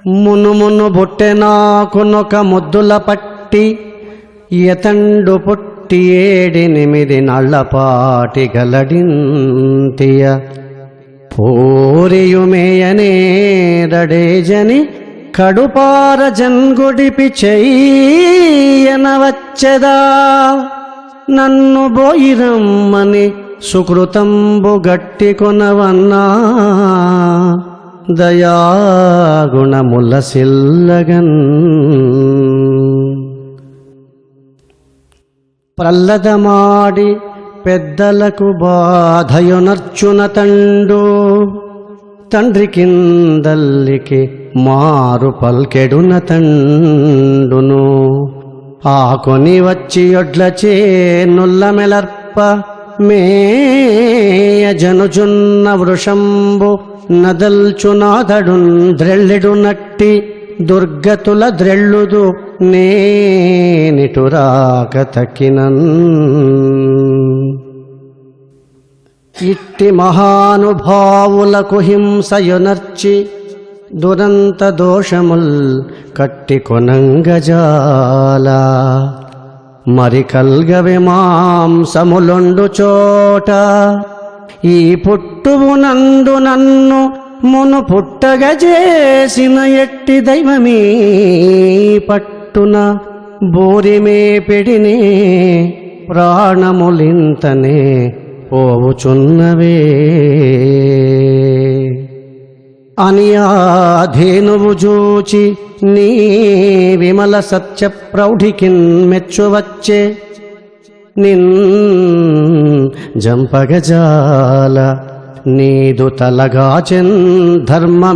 మునుమును బొట్టెనాకునొక ముద్దుల పట్టి ఎతండు పుట్టి 7 నాళ్లపాటి గలడింతియ పోరియుమేయనేరడేజని కడుపార జన్గుడిపి చెయ్యనవచ్చెదా నన్ను బోయిరమ్మని సుకృతంబు గట్టి కొనవన్నా దయాగుణముల సిల్లగన్ ప్రల్లదమాడి పెద్దలకు బాధయునర్చున తండు తండ్రి కిందల్లికి మారు పల్కెడున తండును ఆకొని వచ్చి యొడ్లచే నుల్లమెలర్ప మేయ జనుచున్న వృషంబు నదల్చునాదడున్ ద్రెళ్ళెడు నట్టి దుర్గతుల ద్రెళ్ళుదు నేనిటురాక తక్కినన్ ఇట్టి మహానుభావులకు హింసయునర్చి దురంత దోషముల్ కట్టి కొనంగజాల మరి కల్గవె మాంసములొండు చోట ఈ పుట్టువునందు నన్ను మును పుట్టగజేసిన ఎట్టి దైవమీ పట్టున బోరిమే పెడినే ప్రాణములింతనే పోవుచున్నవే అని ఆ ధేనువు జూచి నీ విమల సత్య ప్రౌఢికిన్ మెచ్చువచ్చే నిన్ జంపగజాల నీదు తలగాచెన్ ధర్మ